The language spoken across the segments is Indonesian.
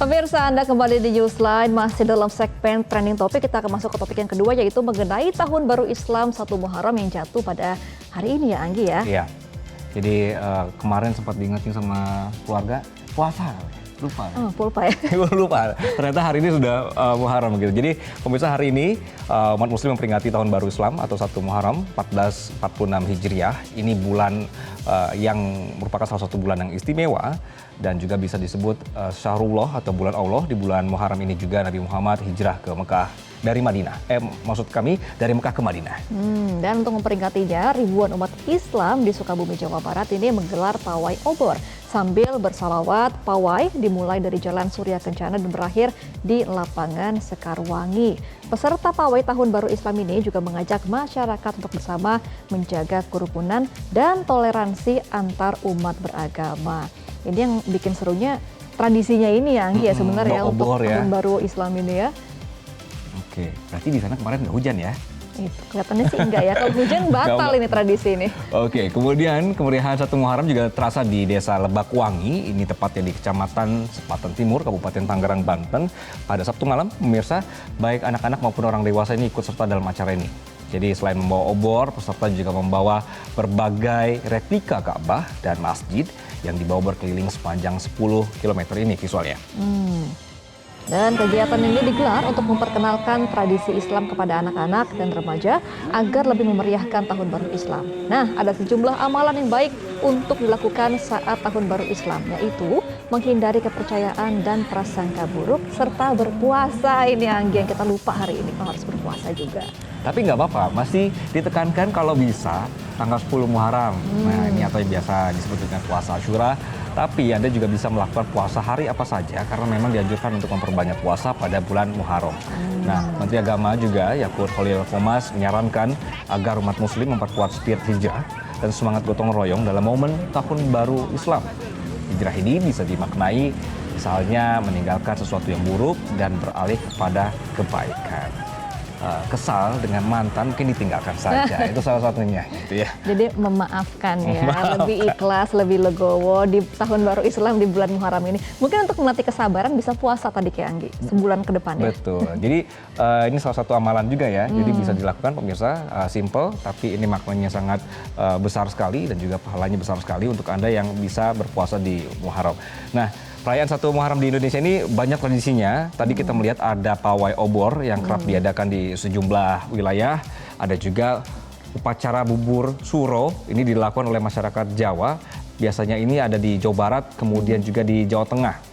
Pemirsa, Anda kembali di Newsline, masih dalam segmen trending topik. Kita akan masuk ke topik yang kedua, yaitu mengenai Tahun Baru Islam 1 Muharram yang jatuh pada hari ini ya, Anggi ya? Iya, jadi kemarin sempat diingetin sama keluarga, puasa, lupa. Oh, lupa ya? Lupa, ternyata hari ini sudah Muharram gitu. Jadi pemirsa, hari ini umat muslim memperingati Tahun Baru Islam atau 1 Muharram 1446 Hijriah. Ini bulan yang merupakan salah satu bulan yang istimewa dan juga bisa disebut Syahrullah atau bulan Allah. Di bulan Muharram ini juga Nabi Muhammad hijrah ke Mekah dari Madinah. Maksud kami dari Mekah ke Madinah. Dan untuk memperingatinya, ribuan umat Islam di Sukabumi, Jawa Barat ini menggelar pawai obor. Sambil bersalawat, pawai dimulai dari Jalan Surya Kencana dan berakhir di Lapangan Sekarwangi. Peserta pawai Tahun Baru Islam ini juga mengajak masyarakat untuk bersama menjaga kerukunan dan toleransi antar umat beragama. Ini yang bikin serunya tradisinya ini ya, Anggi ya sebenarnya untuk Tahun Baru Islam ini ya. Oke, berarti di sana kemarin nggak hujan ya? Itu kelihatannya sih enggak ya, kalau hujan batal ini tradisi ini. Oke, kemudian kemeriahan 1 Muharram juga terasa di Desa Lebakwangi, ini tepatnya di Kecamatan Sepatan Timur, Kabupaten Tangerang, Banten. Pada Sabtu malam, pemirsa, baik anak-anak maupun orang dewasa ini ikut serta dalam acara ini. Jadi selain membawa obor, peserta juga membawa berbagai replika Ka'bah dan masjid yang dibawa berkeliling sepanjang 10 km ini visualnya. Dan kegiatan ini digelar untuk memperkenalkan tradisi Islam kepada anak-anak dan remaja agar lebih memeriahkan Tahun Baru Islam. Nah, ada sejumlah amalan yang baik untuk dilakukan saat Tahun Baru Islam, yaitu menghindari kepercayaan dan prasangka buruk, serta berpuasa. Ini Anggi yang kita lupa hari ini, kalau harus berpuasa juga. Tapi nggak apa-apa, masih ditekankan kalau bisa tanggal 10 Muharram. Nah, ini atau yang biasa disebut dengan puasa Asyura. Tapi Anda juga bisa melakukan puasa hari apa saja karena memang dianjurkan untuk memperbanyak puasa pada bulan Muharram. Nah, Menteri Agama juga Yakut Khalil Qomas menyarankan agar umat muslim memperkuat spirit hijrah dan semangat gotong royong dalam momen Tahun Baru Islam. Hijrah ini bisa dimaknai misalnya meninggalkan sesuatu yang buruk dan beralih kepada kebaikan. Kesal dengan mantan mungkin ditinggalkan saja, itu salah satunya gitu ya. Jadi memaafkan ya, lebih ikhlas, lebih legowo di Tahun Baru Islam di bulan Muharram ini. Mungkin untuk melatih kesabaran bisa puasa tadi kayak Anggi, sebulan ke depan ya. Betul, jadi ini salah satu amalan juga ya, jadi bisa dilakukan pemirsa, simple tapi ini maknanya sangat besar sekali dan juga pahalanya besar sekali untuk Anda yang bisa berpuasa di Muharram. Nah, perayaan 1 Muharram di Indonesia ini banyak tradisinya. Tadi kita melihat ada pawai obor yang kerap diadakan di sejumlah wilayah. Ada juga upacara bubur suro, ini dilakukan oleh masyarakat Jawa. Biasanya ini ada di Jawa Barat, kemudian juga di Jawa Tengah.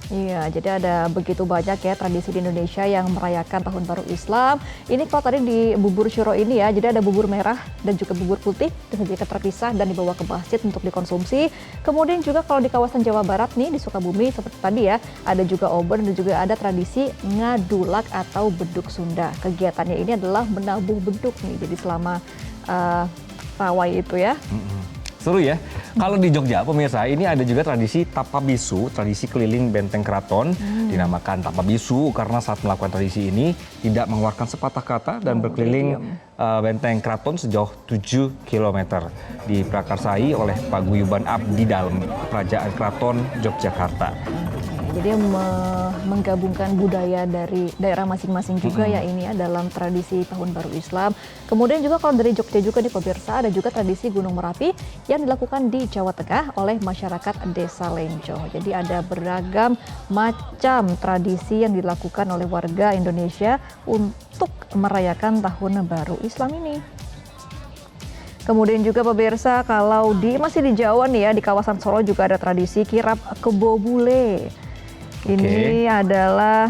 Iya, jadi ada begitu banyak ya tradisi di Indonesia yang merayakan Tahun Baru Islam. Ini kalau tadi di bubur syuro ini ya, jadi ada bubur merah dan juga bubur putih disajikan terpisah dan dibawa ke masjid untuk dikonsumsi. Kemudian juga kalau di kawasan Jawa Barat nih, di Sukabumi seperti tadi ya, ada juga obor dan juga ada tradisi ngadulak atau beduk Sunda. Kegiatannya ini adalah menabuh beduk nih, jadi selama pawai itu ya. Seru ya. Kalau di Jogja, pemirsa, ini ada juga tradisi tapa bisu, tradisi keliling benteng keraton. Dinamakan tapa bisu karena saat melakukan tradisi ini tidak mengeluarkan sepatah kata dan berkeliling benteng keraton sejauh 7 km. Diprakarsai oleh paguyuban abdi dalam Kerajaan Keraton Yogyakarta. Jadi menggabungkan budaya dari daerah masing-masing juga ya ini ya dalam tradisi Tahun Baru Islam. Kemudian juga kalau dari Jogja juga nih pemirsa, ada juga tradisi Gunung Merapi yang dilakukan di Jawa Tengah oleh masyarakat Desa Lenco. Jadi ada beragam macam tradisi yang dilakukan oleh warga Indonesia untuk merayakan Tahun Baru Islam ini. Kemudian juga pemirsa, kalau masih di Jawa nih ya, di kawasan Solo juga ada tradisi kirap kebo bule. Ini adalah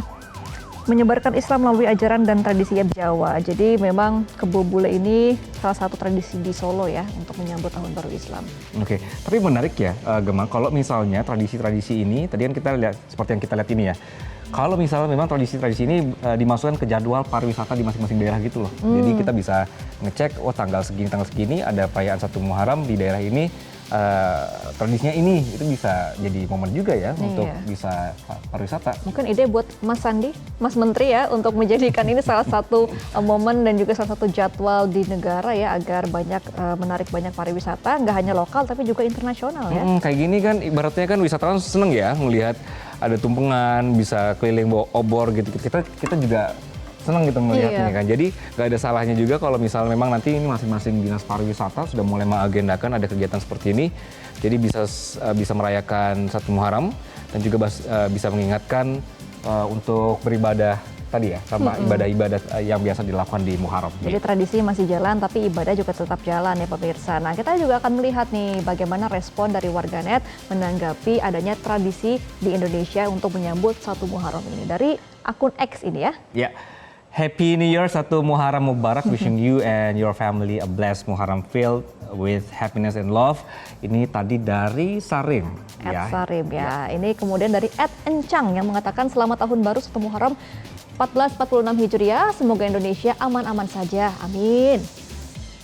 menyebarkan Islam melalui ajaran dan tradisi Jawa. Jadi memang kebo bule ini salah satu tradisi di Solo ya untuk menyambut Tahun Baru Islam. Oke, tapi menarik ya Gemma, kalau misalnya tradisi-tradisi ini, tadi kan kita lihat seperti yang kita lihat ini ya. Kalau misalnya memang tradisi-tradisi ini dimasukkan ke jadwal pariwisata di masing-masing daerah gitu loh. Jadi kita bisa ngecek, tanggal segini ada perayaan 1 Muharram di daerah ini. Tradisinya ini itu bisa jadi momen juga ya untuk bisa pariwisata. Mungkin ide buat Mas Sandi, Mas Menteri ya untuk menjadikan ini salah satu momen dan juga salah satu jadwal di negara ya agar menarik banyak pariwisata, nggak hanya lokal tapi juga internasional ya. Kayak gini kan ibaratnya kan wisatawan seneng ya melihat ada tumpengan, bisa keliling bawa obor gitu. Kita juga senang gitu melihatnya kan. Jadi nggak ada salahnya juga kalau misalnya memang nanti ini masing-masing dinas pariwisata sudah mulai mengagendakan ada kegiatan seperti ini. Jadi bisa merayakan 1 Muharram dan juga bisa mengingatkan untuk beribadah tadi ya, sama ibadah-ibadah yang biasa dilakukan di Muharram. Jadi tradisi masih jalan, tapi ibadah juga tetap jalan ya pemirsa. Nah, kita juga akan melihat nih bagaimana respon dari warganet menanggapi adanya tradisi di Indonesia untuk menyambut 1 Muharram ini. Dari akun X ini ya. Ya. Happy New Year, 1 Muharram Mubarak, wishing you and your family a blessed Muharram filled with happiness and love. Ini tadi dari Sarim. Sarim ya. Ini kemudian dari @encang yang mengatakan selamat tahun baru 1 Muharram 1446 Hijriah, semoga Indonesia aman-aman saja, amin.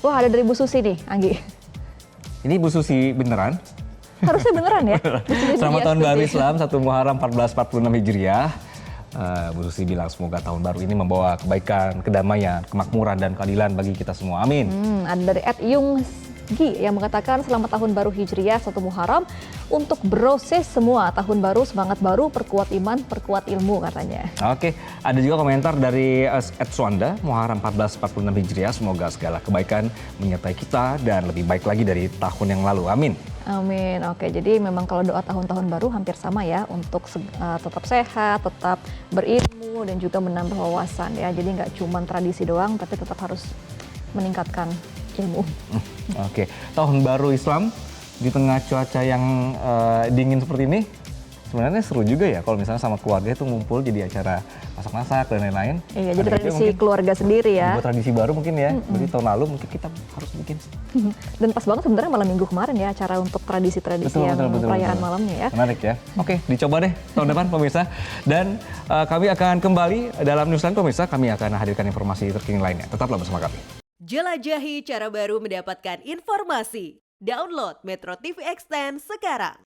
Wah, ada dari Bu Susi nih, Anggi. Ini Bu Susi beneran? Harusnya beneran ya. Selamat tahun baru Islam, 1 Muharram 1446 Hijriah. Bu Susi bilang semoga tahun baru ini membawa kebaikan, kedamaian, kemakmuran, dan keadilan bagi kita semua. Amin. Ada dari @yunggi yang mengatakan selamat tahun baru Hijriah 1 Muharram untuk proses semua tahun baru, semangat baru, perkuat iman, perkuat ilmu katanya. Oke, ada juga komentar dari @swanda, Muharram 1446 Hijriah, semoga segala kebaikan menyertai kita dan lebih baik lagi dari tahun yang lalu. Amin. Amin. Oke, jadi memang kalau doa tahun-tahun baru hampir sama ya, untuk tetap sehat, tetap berilmu, dan juga menambah wawasan ya. Jadi nggak cuma tradisi doang, tapi tetap harus meningkatkan ilmu. Oke, tahun baru Islam di tengah cuaca yang dingin seperti ini, sebenarnya seru juga ya kalau misalnya sama keluarga itu ngumpul jadi acara masak-masak dan lain-lain. Iya, jadi tradisi keluarga sendiri ya. Buat tradisi baru mungkin ya, berarti tahun lalu mungkin kita harus bikin. Dan pas banget sebenarnya malam minggu kemarin ya, acara untuk tradisi-tradisi yang perayaan malamnya ya. Menarik ya. Oke, dicoba deh tahun depan pemirsa. Dan kami akan kembali dalam Newsline pemirsa, kami akan hadirkan informasi terkini lainnya. Tetaplah bersama kami. Jelajahi cara baru mendapatkan informasi. Download Metro TV Extend sekarang.